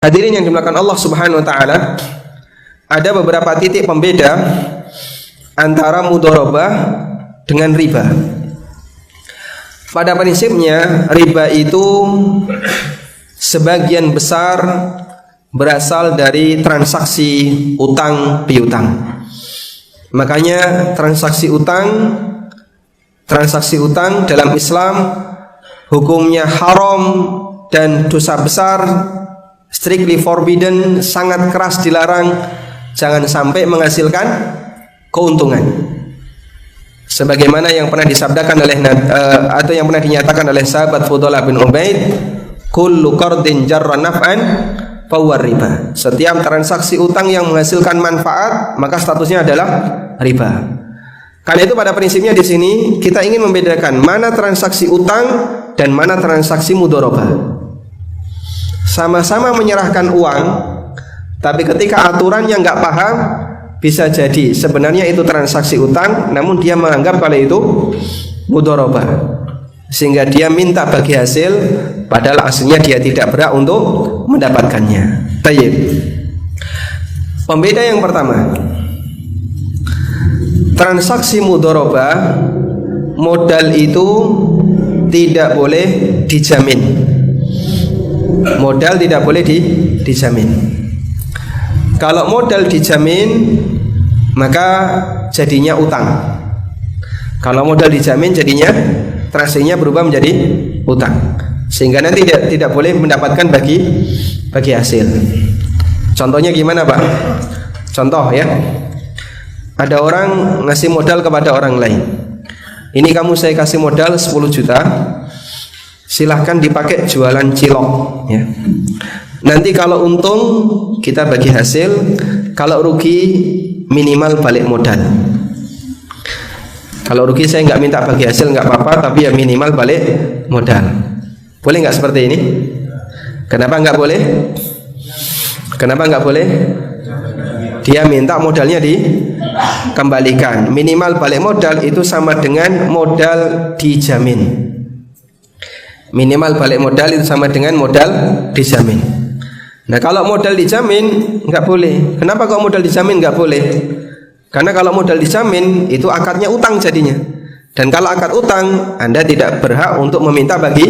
Hadirin yang dimuliakan Allah Subhanahu wa taala, ada beberapa titik pembeda antara mudharabah dengan riba. Pada prinsipnya riba itu sebagian besar berasal dari transaksi utang piutang. Makanya transaksi utang dalam Islam hukumnya haram dan dosa besar, strictly forbidden, sangat keras dilarang, jangan sampai menghasilkan keuntungan. Sebagaimana yang pernah disabdakan oleh atau yang pernah dinyatakan oleh sahabat Fudhalah bin Ubaid, kullu qardin jarra naf'an fahuwa riba. Setiap transaksi utang yang menghasilkan manfaat maka statusnya adalah riba. Karena itu pada prinsipnya di sini kita ingin membedakan mana transaksi utang dan mana transaksi mudharabah. Sama-sama menyerahkan uang, tapi ketika aturannya nggak paham, bisa jadi sebenarnya itu transaksi utang, namun dia menganggap kalau itu mudharabah, sehingga dia minta bagi hasil, padahal aslinya dia tidak berhak untuk mendapatkannya. Tayyib. Pembeda yang pertama, transaksi mudharabah, modal itu tidak boleh dijamin. Modal tidak boleh dijamin. Kalau modal dijamin maka jadinya utang. Kalau modal dijamin jadinya transaksinya berubah menjadi utang, sehingga nanti tidak boleh mendapatkan bagi hasil. Contohnya gimana Pak? Contoh ya, ada orang ngasih modal kepada orang lain. Ini kamu saya kasih modal 10 juta, silahkan dipakai jualan cilok ya. Nanti kalau untung kita bagi hasil, kalau rugi minimal balik modal. Kalau rugi saya nggak minta bagi hasil, nggak apa-apa, tapi ya minimal balik modal. Boleh nggak seperti ini? Kenapa nggak boleh? Kenapa nggak boleh? Dia minta modalnya dikembalikan. Minimal balik modal itu sama dengan modal dijamin. Minimal balik modal itu sama dengan modal dijamin. Nah kalau modal dijamin nggak boleh. Kenapa kalau modal dijamin nggak boleh? Karena kalau modal dijamin itu akadnya utang jadinya. Dan kalau akad utang, Anda tidak berhak untuk meminta bagi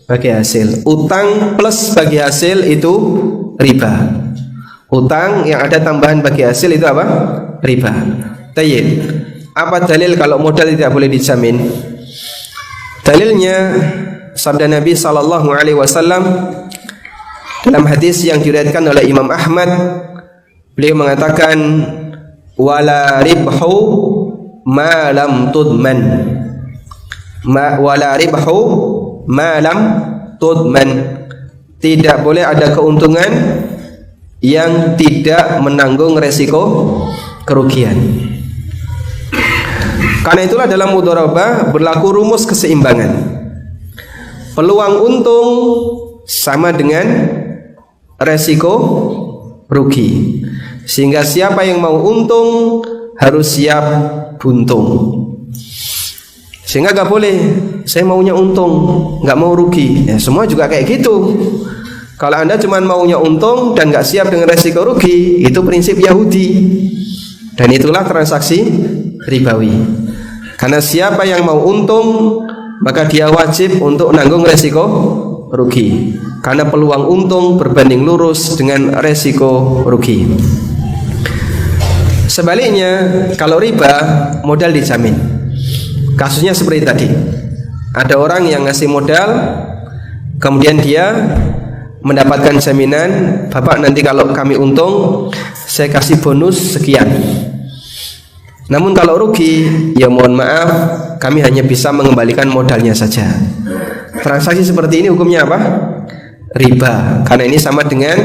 hasil. Utang plus bagi hasil itu riba. Utang yang ada tambahan bagi hasil itu apa? Riba. Tayyib. Apa dalil kalau modal tidak boleh dijamin? Dalilnya sabda Nabi sallallahu alaihi wasallam dalam hadis yang diriwayatkan oleh Imam Ahmad. Beliau mengatakan wala ribhu ma lam tudman. Wala ribhu ma lam tudman. Tidak boleh ada keuntungan yang tidak menanggung resiko kerugian. Karena itulah dalam mudharabah berlaku rumus keseimbangan. Peluang untung sama dengan resiko rugi, sehingga siapa yang mau untung harus siap buntung. Sehingga gak boleh saya maunya untung, gak mau rugi. Ya, semua juga kayak gitu. Kalau Anda cuma maunya untung dan gak siap dengan resiko rugi, itu prinsip Yahudi. Dan itulah transaksi ribawi. Karena siapa yang mau untung maka dia wajib untuk nanggung resiko rugi, karena peluang untung berbanding lurus dengan resiko rugi. Sebaliknya kalau riba modal dijamin. Kasusnya seperti tadi, ada orang yang ngasih modal, kemudian dia mendapatkan jaminan, Bapak nanti kalau kami untung saya kasih bonus sekian. Namun kalau rugi, ya mohon maaf, kami hanya bisa mengembalikan modalnya saja. Transaksi seperti ini hukumnya apa? Riba. Karena ini sama dengan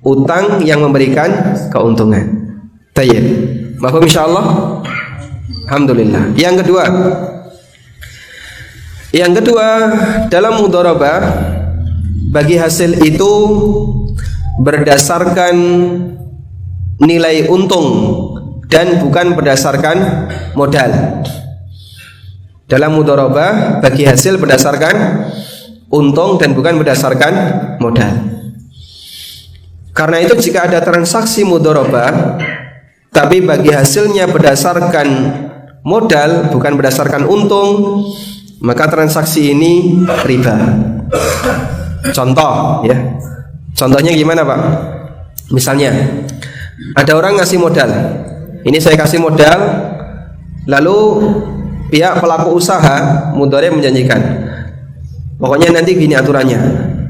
utang yang memberikan keuntungan. Tayyib. Maka insyaallah, alhamdulillah. Yang kedua dalam mudharabah bagi hasil itu berdasarkan nilai untung dan bukan berdasarkan modal. Dalam mudharabah bagi hasil berdasarkan untung dan bukan berdasarkan modal. Karena itu jika ada transaksi mudharabah tapi bagi hasilnya berdasarkan modal bukan berdasarkan untung, maka transaksi ini riba. Contoh ya. Contohnya gimana Pak? Misalnya ada orang ngasih modal. Ini saya kasih modal, lalu pihak pelaku usaha mudharib menjanjikan, pokoknya nanti gini aturannya,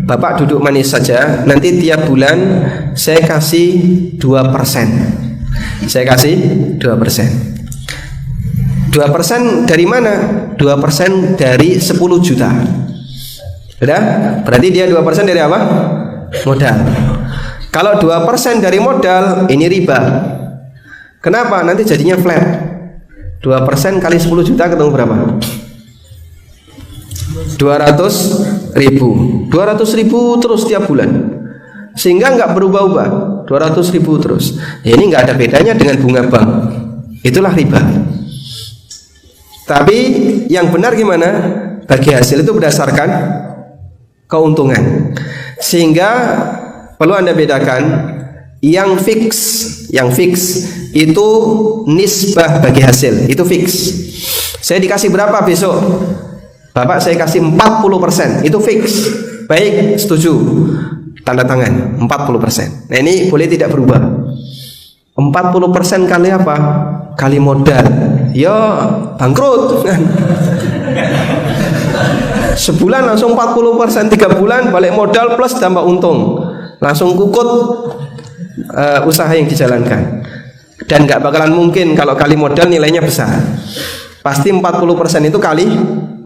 Bapak duduk manis saja, nanti tiap bulan saya kasih 2%. Saya kasih 2%. 2% dari mana? 2% dari 10 juta. Sudah? Berarti dia 2% dari apa? Modal. Kalau 2% dari modal, ini riba. Kenapa? Nanti jadinya flat. 2% kali 10 juta ketemu berapa? 200.000 terus tiap bulan, sehingga nggak berubah-ubah. 200.000 terus. Ya, ini nggak ada bedanya dengan bunga bank. Itulah riba. Tapi yang benar gimana? Bagi hasil itu berdasarkan keuntungan. Sehingga perlu Anda bedakan yang fix itu nisbah bagi hasil, itu fix. Saya dikasih berapa besok? Bapak saya kasih 40%, itu fix. Baik, setuju. Tanda tangan 40%. Nah, ini boleh tidak berubah. 40% kali apa? Kali modal. Ya bangkrut. Sebulan langsung 40%, 3 bulan balik modal plus tambah untung. Langsung kukut usaha yang dijalankan. Dan nggak bakalan mungkin kalau kali modal nilainya besar. Pasti 40% itu kali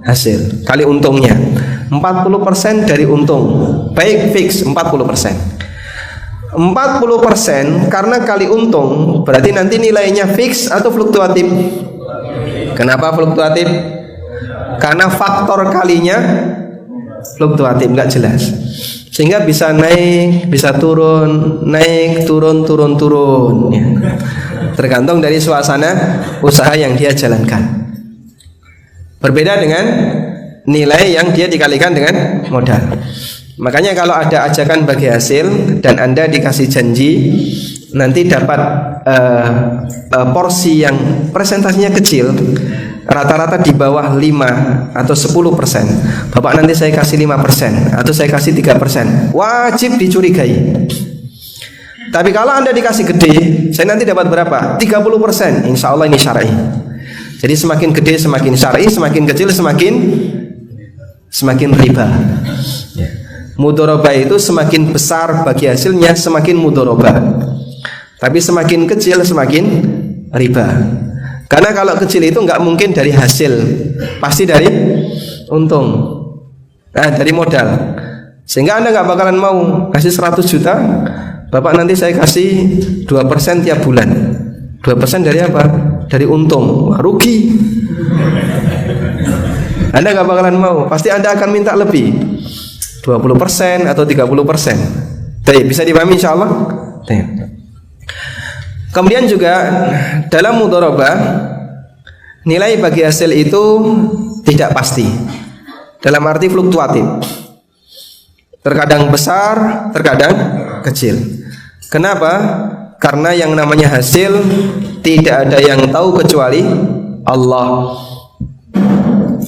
hasil, kali untungnya. 40% dari untung. Baik, fix 40%. 40% karena kali untung, berarti nanti nilainya fix atau fluktuatif? Kenapa fluktuatif? Karena faktor kalinya fluktuatif, nggak jelas. Sehingga bisa naik, bisa turun, naik, turun, turun, turun ya. Tergantung dari suasana usaha yang dia jalankan. Berbeda dengan nilai yang dia dikalikan dengan modal. Makanya kalau ada ajakan bagi hasil dan Anda dikasih janji nanti dapat porsi yang presentasinya kecil, rata-rata di bawah 5 atau 10%, Bapak nanti saya kasih 5% atau saya kasih 3%, wajib dicurigai. Tapi kalau Anda dikasih gede, saya nanti dapat berapa? 30%, insya Allah ini syar'i. Jadi semakin gede semakin syar'i, semakin kecil semakin riba. Mudharabah itu semakin besar bagi hasilnya semakin mudharabah. Tapi semakin kecil semakin riba. Karena kalau kecil itu nggak mungkin dari hasil, pasti dari untung. Nah, dari modal. Sehingga Anda nggak bakalan mau kasih 100 juta, Bapak nanti saya kasih 2% tiap bulan. 2% dari apa? Dari untung. Wah, rugi. Anda nggak bakalan mau, pasti Anda akan minta lebih, 20% atau 30%. Baik, bisa dipahami insya Allah. Kemudian juga dalam mudharabah nilai bagi hasil itu tidak pasti, dalam arti fluktuatif. Terkadang besar, terkadang kecil. Kenapa? Karena yang namanya hasil tidak ada yang tahu kecuali Allah.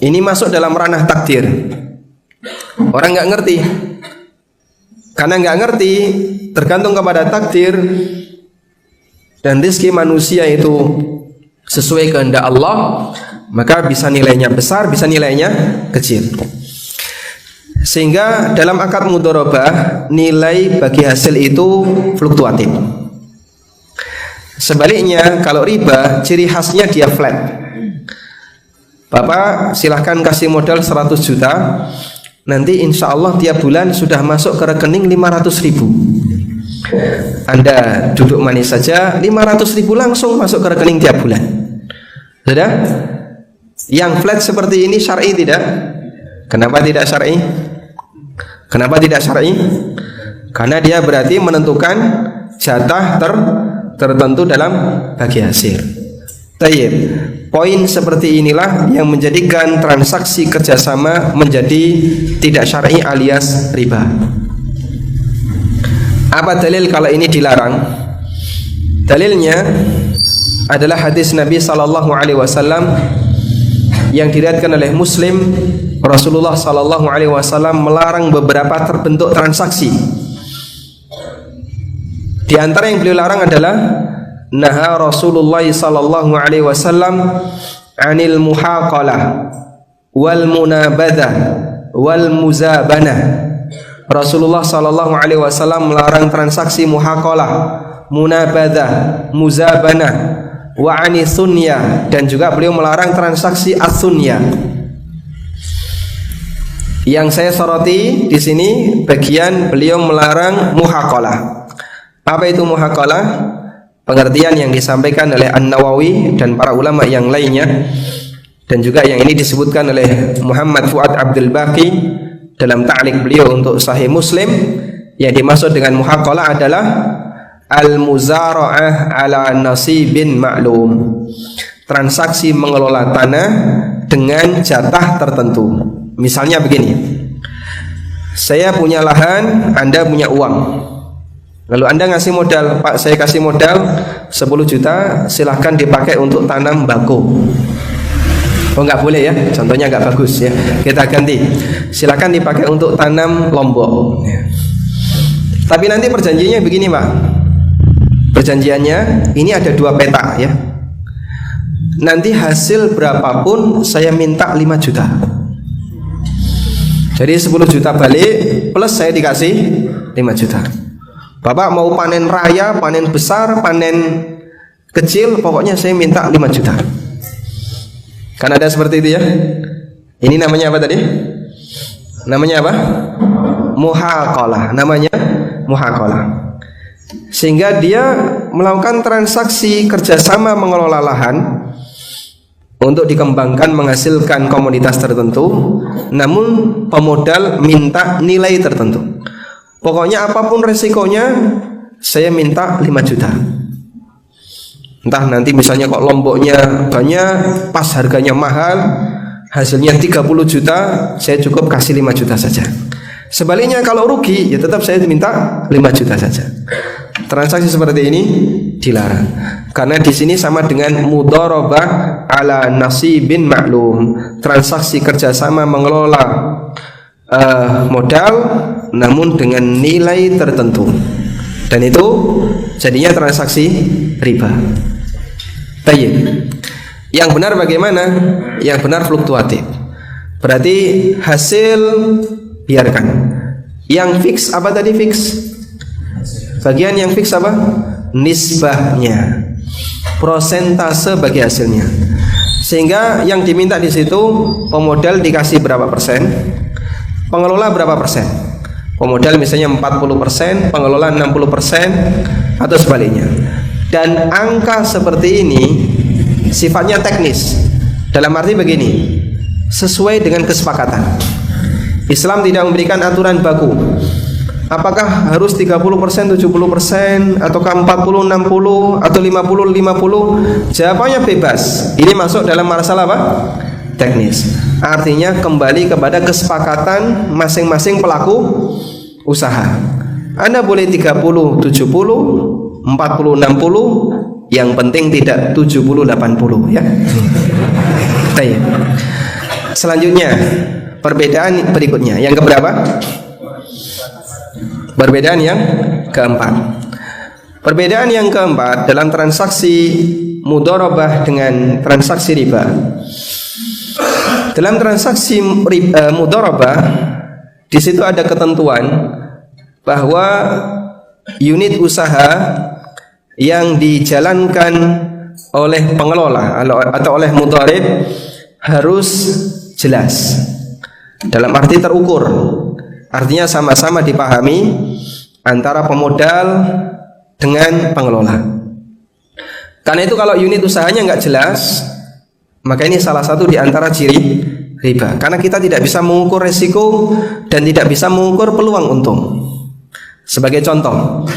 Ini masuk dalam ranah takdir. Orang nggak ngerti. Karena nggak ngerti, tergantung kepada takdir. Dan rezeki manusia itu sesuai kehendak Allah, maka bisa nilainya besar, bisa nilainya kecil. Sehingga dalam akad mudharabah nilai bagi hasil itu fluktuatif. Sebaliknya kalau riba, ciri khasnya dia flat. Bapak silahkan kasih modal 100 juta, nanti insya Allah tiap bulan sudah masuk ke rekening 500.000. Anda duduk manis saja, 500.000 langsung masuk ke rekening tiap bulan. Sudah? Yang flat seperti ini syar'i tidak? Kenapa tidak syar'i? Kenapa tidak syar'i? Karena dia berarti menentukan jatah tertentu dalam bagi hasil. Tayyib. Poin seperti inilah yang menjadikan transaksi kerjasama menjadi tidak syar'i alias riba. Apa dalil kalau ini dilarang? Dalilnya adalah hadis Nabi sallallahu alaihi wasallam yang diriwayatkan oleh Muslim. Rasulullah sallallahu alaihi wasallam melarang beberapa bentuk transaksi. Di antara yang beliau larang adalah naha Rasulullah sallallahu alaihi wasallam 'anil muhaqalah wal munabadah wal muzabanah. Rasulullah sallallahu alaihi wasallam melarang transaksi muhaqalah, munabadah, muzabanah, wa 'ani sunya, dan juga beliau melarang transaksi as-sunya. Yang saya soroti di sini bagian beliau melarang muhaqalah. Apa itu muhaqalah? Pengertian yang disampaikan oleh An-Nawawi dan para ulama yang lainnya, dan juga yang ini disebutkan oleh Muhammad Fuad Abdul Baqi dalam ta'liq beliau untuk Sahih Muslim. Yang dimaksud dengan muhaqalah adalah al-muzara'ah ala nasibin ma'lum, transaksi mengelola tanah dengan jatah tertentu. Misalnya begini, saya punya lahan, Anda punya uang, lalu Anda ngasih modal, Pak saya kasih modal 10 juta, silahkan dipakai untuk tanam bako. Oh nggak boleh ya, contohnya nggak bagus ya, kita ganti, silakan dipakai untuk tanam lombok ya. Tapi nanti perjanjiannya begini Pak, perjanjiannya ini ada 2 peta ya, nanti hasil berapapun saya minta 5 juta. Jadi 10 juta balik plus saya dikasih 5 juta. Bapak mau panen raya, panen besar, panen kecil, pokoknya saya minta 5 juta. Kan ada seperti itu ya. Ini namanya apa tadi? Namanya apa? Muhaqalah. Namanya muhaqalah. Sehingga dia melakukan transaksi kerjasama mengelola lahan untuk dikembangkan menghasilkan komoditas tertentu, namun pemodal minta nilai tertentu. Pokoknya apapun resikonya saya minta 5 juta. Entah nanti misalnya kok lomboknya banyak, pas harganya mahal, hasilnya 30 juta, saya cukup kasih 5 juta saja. Sebaliknya kalau rugi, ya tetap saya minta 5 juta saja. Transaksi seperti ini dilarang. Karena di sini sama dengan mudharabah ala nasibin ma'lum, transaksi kerjasama mengelola modal, namun dengan nilai tertentu. Dan itu jadinya transaksi riba. Baik. Yang benar bagaimana? Yang benar fluktuatif. Berarti hasil biarkan. Yang fix apa tadi fix? Bagian yang fix apa? Nisbahnya, prosentase bagi hasilnya. Sehingga yang diminta di situ pemodal dikasih berapa persen, pengelola berapa persen. Pemodal misalnya 40%, pengelola 60%, atau sebaliknya. Dan angka seperti ini sifatnya teknis. Dalam arti begini, sesuai dengan kesepakatan. Islam tidak memberikan aturan baku. Apakah harus 30%, 70%, ataukah 40, 60, atau 50, 50? Jawabannya bebas. Ini masuk dalam masalah apa? Teknis. Artinya kembali kepada kesepakatan masing-masing pelaku usaha. Anda boleh 30, 70, 40, 60, yang penting tidak 70, 80 ya. Baik. Selanjutnya, perbedaan berikutnya, yang keberapa? Perbedaan yang keempat. Perbedaan yang keempat dalam transaksi mudharabah dengan transaksi riba. Dalam transaksi mudharabah, di situ ada ketentuan bahwa unit usaha yang dijalankan oleh pengelola atau oleh mudharib harus jelas. Dalam arti terukur. Artinya sama-sama dipahami antara pemodal dengan pengelola. Karena itu kalau unit usahanya nggak jelas, maka ini salah satu di antara ciri riba. Karena kita tidak bisa mengukur resiko dan tidak bisa mengukur peluang untung. Sebagai contoh,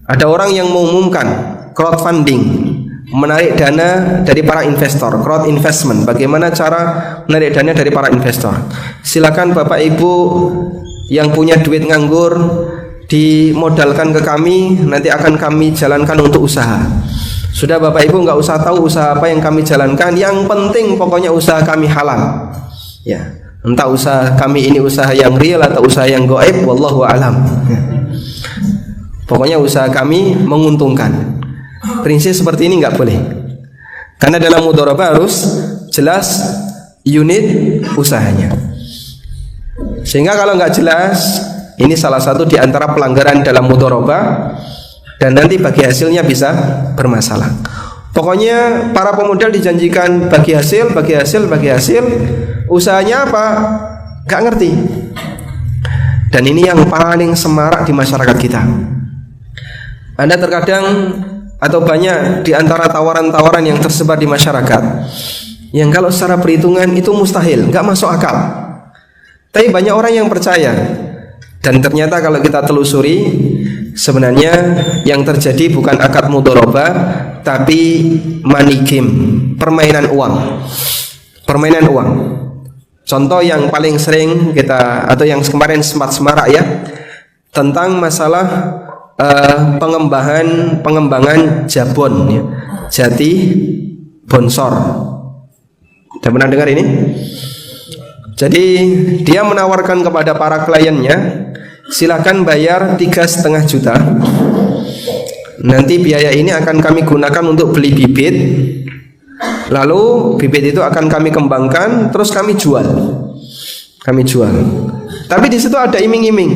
ada orang yang mengumumkan crowdfunding, menarik dana dari para investor, crowd investment. Bagaimana cara menarik dana dari para investor? Silakan Bapak Ibu yang punya duit nganggur, dimodalkan ke kami, nanti akan kami jalankan untuk usaha. Sudah Bapak Ibu nggak usah tahu usaha apa yang kami jalankan, yang penting pokoknya usaha kami halal. Ya, entah usaha kami ini usaha yang real atau usaha yang gaib, wallahu alam. Ya. Pokoknya usaha kami menguntungkan. Prinsip seperti ini nggak boleh. Karena dalam mudharabah harus jelas unit usahanya. Sehingga kalau nggak jelas, ini salah satu di antara pelanggaran dalam mudharabah. Dan nanti bagi hasilnya bisa bermasalah. Pokoknya para pemodal dijanjikan bagi hasil. Usahanya apa? Gak ngerti. Dan ini yang paling semarak di masyarakat kita. Anda terkadang atau banyak di antara tawaran-tawaran yang tersebar di masyarakat, yang kalau secara perhitungan itu mustahil, gak masuk akal. Tapi banyak orang yang percaya. Dan ternyata kalau kita telusuri, sebenarnya yang terjadi bukan akad mudharabah, tapi money game, permainan uang. Permainan uang. Contoh yang paling sering kita, atau yang kemarin sempat semarak ya, tentang masalah pengembangan jabon ya. Jati bonsor. Sudah pernah dengar ini? Jadi dia menawarkan kepada para kliennya, silakan bayar 3,5 juta. Nanti biaya ini akan kami gunakan untuk beli bibit. Lalu bibit itu akan kami kembangkan, terus kami jual. Tapi di situ ada iming-iming.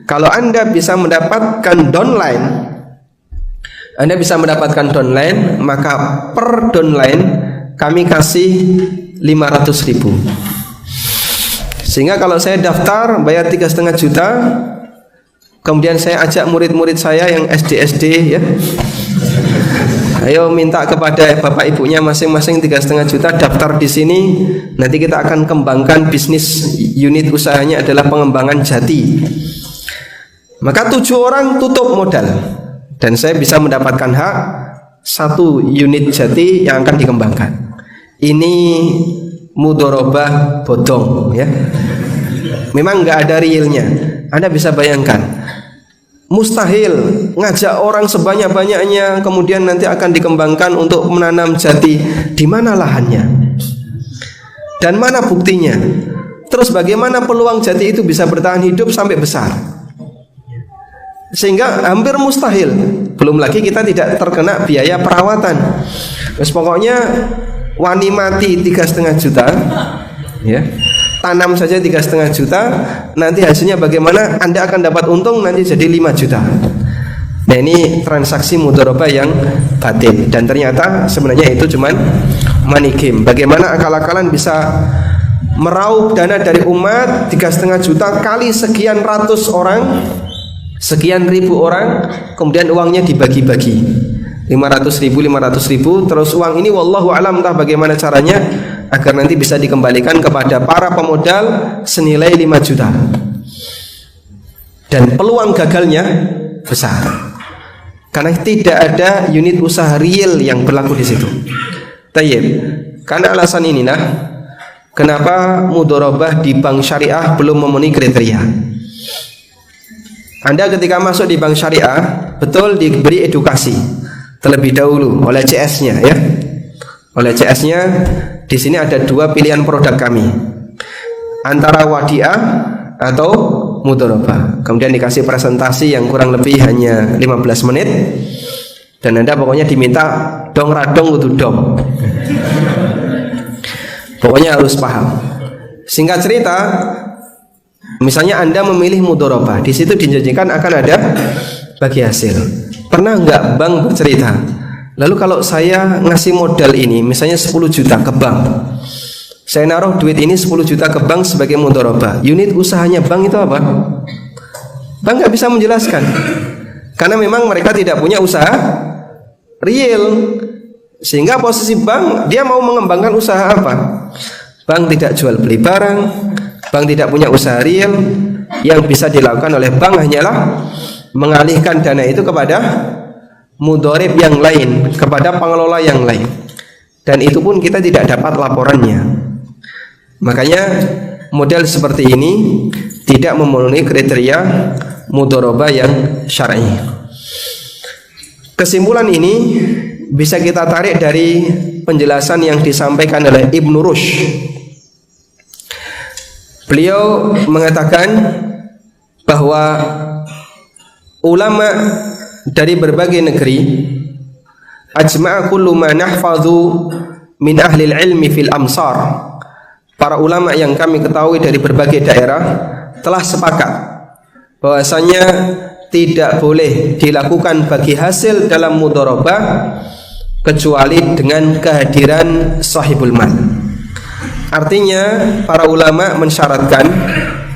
Kalau Anda bisa mendapatkan downline, maka per downline kami kasih 500.000. Sehingga kalau saya daftar bayar 3,5 juta, kemudian saya ajak murid-murid saya yang SD ya, ayo minta kepada bapak ibunya masing-masing 3,5 juta, daftar di sini. Nanti kita akan kembangkan bisnis, unit usahanya adalah pengembangan jati. Maka 7 orang tutup modal, dan saya bisa mendapatkan hak 1 unit jati yang akan dikembangkan. Ini mudharabah bodong ya. Memang nggak ada realnya. Anda bisa bayangkan, mustahil ngajak orang sebanyak-banyaknya kemudian nanti akan dikembangkan untuk menanam jati. Di mana lahannya? Dan mana buktinya? Terus bagaimana peluang jati itu bisa bertahan hidup sampai besar? Sehingga hampir mustahil. Belum lagi kita tidak terkena biaya perawatan. Terus pokoknya wani mati 3,5 juta ya, tanam saja 3,5 juta, nanti hasilnya bagaimana? Anda akan dapat untung nanti jadi 5 juta. Nah, ini transaksi mudharabah yang batil. Dan ternyata sebenarnya itu cuman money game. Bagaimana akal-akalan bisa meraup dana dari umat 3,5 juta kali sekian ratus orang, sekian ribu orang, kemudian uangnya dibagi-bagi 500.000, terus uang ini wallahu alam entah bagaimana caranya agar nanti bisa dikembalikan kepada para pemodal senilai 5 juta. Dan peluang gagalnya besar. Karena tidak ada unit usaha real yang berlaku di situ. Tayyib. Karena alasan inilah kenapa mudharabah di bank syariah belum memenuhi kriteria. Anda ketika masuk di bank syariah betul diberi edukasi terlebih dahulu oleh CS-nya ya. Oleh CS-nya di sini ada 2 pilihan produk kami. Antara wadiah atau mudharabah. Kemudian dikasih presentasi yang kurang lebih hanya 15 menit. Dan Anda pokoknya diminta dong radong kudu dong. Pokoknya harus paham. Singkat cerita, misalnya Anda memilih mudharabah, di situ dijanjikan akan ada bagi hasil. Pernah nggak bank bercerita, lalu kalau saya ngasih modal ini misalnya 10 juta ke bank, saya naruh duit ini 10 juta ke bank sebagai mudharabah, unit usahanya bank itu apa? Bank nggak bisa menjelaskan, karena memang mereka tidak punya usaha real. Sehingga posisi bank, dia mau mengembangkan usaha apa? Bank tidak jual beli barang, bank tidak punya usaha real. Yang bisa dilakukan oleh bank hanyalah mengalihkan dana itu kepada mudharib yang lain, kepada pengelola yang lain. Dan itu pun kita tidak dapat laporannya. Makanya model seperti ini tidak memenuhi kriteria mudharabah yang syar'i. Kesimpulan ini bisa kita tarik dari penjelasan yang disampaikan oleh Ibnu Rushd. Beliau mengatakan bahwa ulama dari berbagai negeri ajma'a kullu ma nahfadhu min ahli ilmi fil amsar. Para ulama yang kami ketahui dari berbagai daerah telah sepakat bahwasanya tidak boleh dilakukan bagi hasil dalam mudharabah kecuali dengan kehadiran sahibul mal. Artinya para ulama mensyaratkan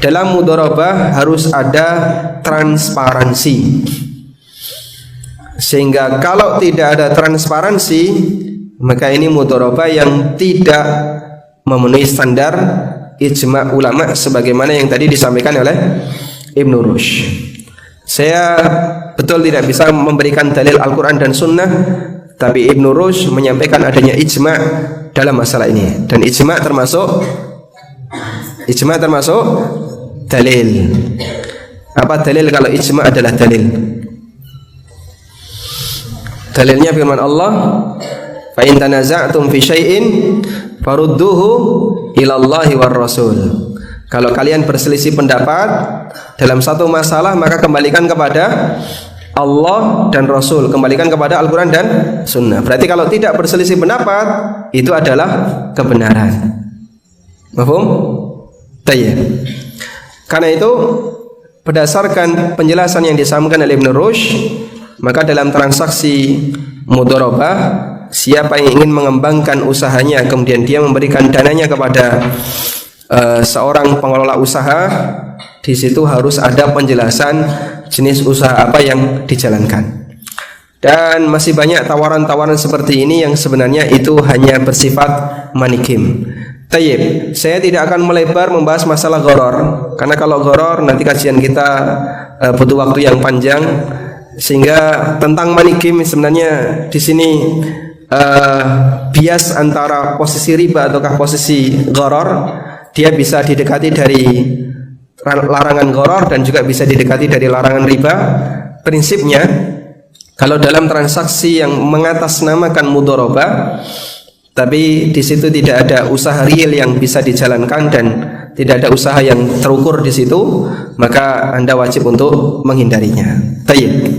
dalam mudharabah harus ada transparansi. Sehingga kalau tidak ada transparansi, maka ini mudharabah yang tidak memenuhi standar ijma' ulama sebagaimana yang tadi disampaikan oleh Ibnu Rushd. Saya betul tidak bisa memberikan dalil Al-Quran dan Sunnah, tapi Ibnu Rushd menyampaikan adanya ijma' dalam masalah ini. Dan ijma' termasuk dalil. Apa dalil kalau ijma' adalah dalil? Dalilnya firman Allah, fa in tanaza'tum fi syai'in farudduhu ila Allahi war Rasul. Kalau kalian berselisih pendapat dalam satu masalah, maka kembalikan kepada Allah dan Rasul, kembalikan kepada Al-Quran dan Sunnah. Berarti kalau tidak berselisih pendapat, itu adalah kebenaran. Paham? Tayyib. Karena itu berdasarkan penjelasan yang disampaikan oleh Ibnu Rushd, maka dalam transaksi mudharabah, siapa yang ingin mengembangkan usahanya kemudian dia memberikan dananya kepada seorang pengelola usaha, di situ harus ada penjelasan jenis usaha apa yang dijalankan. Dan masih banyak tawaran-tawaran seperti ini yang sebenarnya itu hanya bersifat manikim. Tayyib, saya tidak akan melebar membahas masalah gharar, karena kalau gharar nanti kajian kita butuh waktu yang panjang. Sehingga tentang manikim sebenarnya di sini bias antara posisi riba ataukah posisi gharar, dia bisa didekati dari larangan gharar dan juga bisa didekati dari larangan riba. Prinsipnya kalau dalam transaksi yang mengatasnamakan mudharabah, tapi di situ tidak ada usaha real yang bisa dijalankan dan tidak ada usaha yang terukur di situ, maka Anda wajib untuk menghindarinya. Tayyib.